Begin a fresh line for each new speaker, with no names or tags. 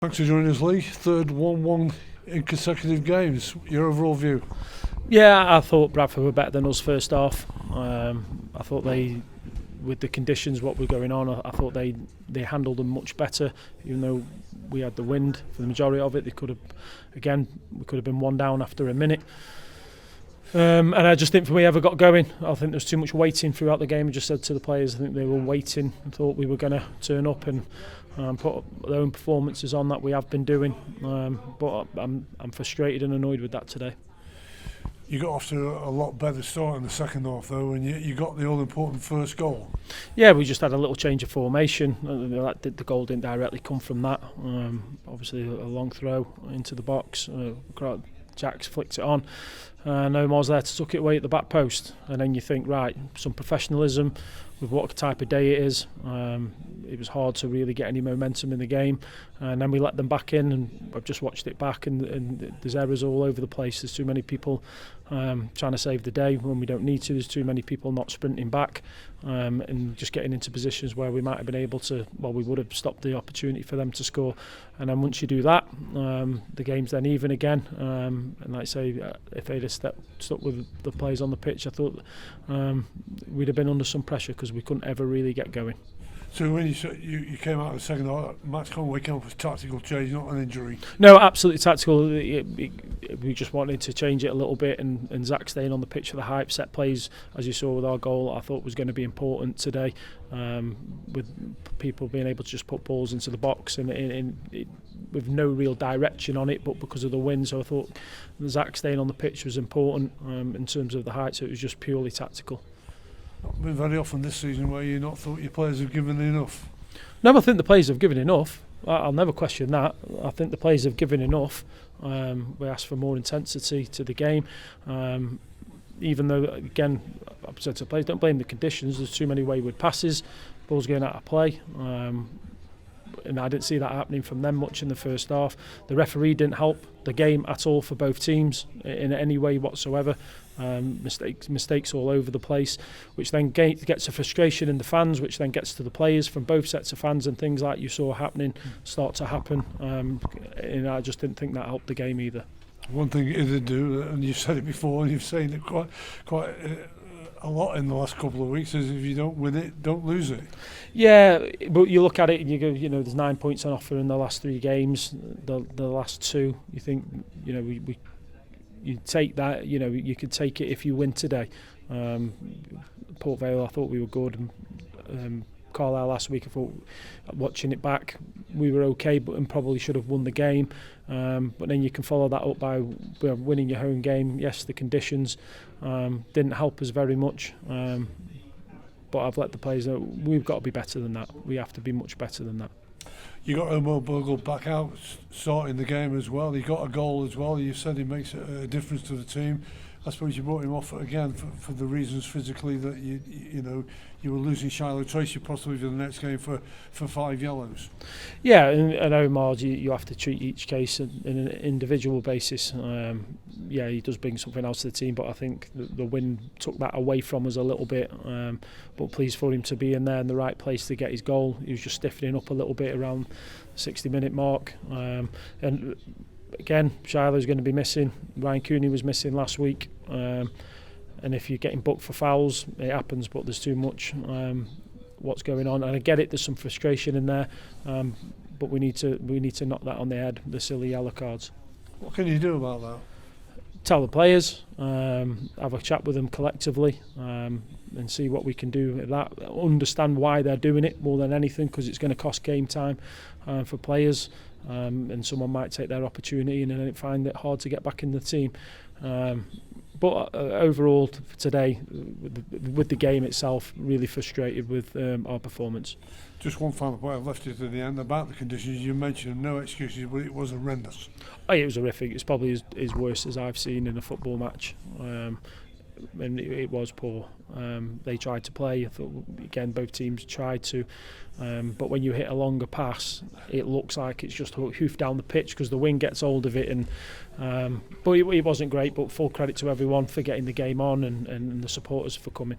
Thanks for joining us, Lee. Third 1-1 in consecutive games. Your overall view?
Yeah, I thought Bradford were better than us first half. I thought they, with the conditions, what were going on, I thought they handled them much better. Even though we had the wind for the majority of it, we could have been one down after a minute. And I just think we ever got going. I think there was too much waiting throughout the game. I just said to the players, I think they were waiting and thought we were going to turn up and put their own performances on that we have been doing. But I'm frustrated and annoyed with that today.
You got off to a lot better start in the second half, though, and you got the all-important first goal.
Yeah, we just had a little change of formation. The goal didn't directly come from that. Obviously, a long throw into the box. Jack's flicked it on. No more's there to tuck it away at the back post. And then you think, right, some professionalism with what type of day it is. It was hard to really get any momentum in the game. And then we let them back in, and I've just watched it back, and there's errors all over the place. There's too many people trying to save the day when we don't need to. There's too many people not sprinting back and just getting into positions where we might have been able to, well, we would have stopped the opportunity for them to score. And then once you do that, the game's then even again. And like I say, if they'd have stuck with the players on the pitch, I thought we'd have been under some pressure because we couldn't ever really get going.
So when you came out of the second half, Max Conway came up with a tactical change, not an injury?
No, absolutely tactical. We just wanted to change it a little bit, and Zach staying on the pitch for the hype. Set plays, as you saw with our goal, I thought was going to be important today, with people being able to just put balls into the box and with no real direction on it, but because of the wind. So I thought Zach staying on the pitch was important in terms of the height, so it was just purely tactical.
Not been very often this season where you not thought your players have given enough.
No, I think the players have given enough. I'll never question that. I think the players have given enough. We asked for more intensity to the game. Even though, again, I've said to the players, don't blame the conditions. There's too many wayward passes, balls going out of play. And I didn't see that happening from them much in the first half. The referee didn't help the game at all for both teams in any way whatsoever. Mistakes all over the place, which then gets a frustration in the fans, which then gets to the players from both sets of fans, and things like you saw happening start to happen. And I just didn't think that helped the game either.
One thing it did do, and you've said it before, and you've said it quite a lot in the last couple of weeks, is if you don't win it, don't lose it.
Yeah, but you look at it and you go, there's 9 points on offer in the last 3 games. The last 2, you think, you take that, you could take it if you win today. Port Vale, I thought we were good. Carlisle last week, I thought, watching it back, we were okay, and probably should have won the game. But then you can follow that up by winning your home game. Yes, the conditions didn't help us very much. But I've let the players know we've got to be better than that. We have to be much better than that.
You got Omar Bogle back out, starting the game as well. He got a goal as well. You said he makes a difference to the team. I suppose you brought him off again for the reasons physically that you were losing Shiloh Tracy possibly for the next game for 5 yellows.
Yeah, and Omar, you have to treat each case in an individual basis. Yeah, he does bring something else to the team, but I think the wind took that away from us a little bit. But pleased for him to be in there in the right place to get his goal. He was just stiffening up a little bit around the 60-minute mark. And again, Shiloh's going to be missing. Ryan Cooney was missing last week. And if you're getting booked for fouls, it happens, but there's too much what's going on. And I get it, there's some frustration in there, but we need to knock that on the head, the silly yellow cards.
What can you do about that?
Tell the players, have a chat with them collectively, and see what we can do with that. Understand why they're doing it more than anything, because it's going to cost game time for players, and someone might take their opportunity and then find it hard to get back in the team. But overall for today, with the game itself, really frustrated with our performance.
Just one final point, I've left you to the end about the conditions. You mentioned no excuses, but it was horrendous.
Oh, yeah, it was horrific. It's probably as worst as I've seen in a football match. And it was poor. They tried to play. I thought, again, both teams tried to. But when you hit a longer pass, it looks like it's just hoofed down the pitch because the wind gets hold of it. But it wasn't great, but full credit to everyone for getting the game on and the supporters for coming.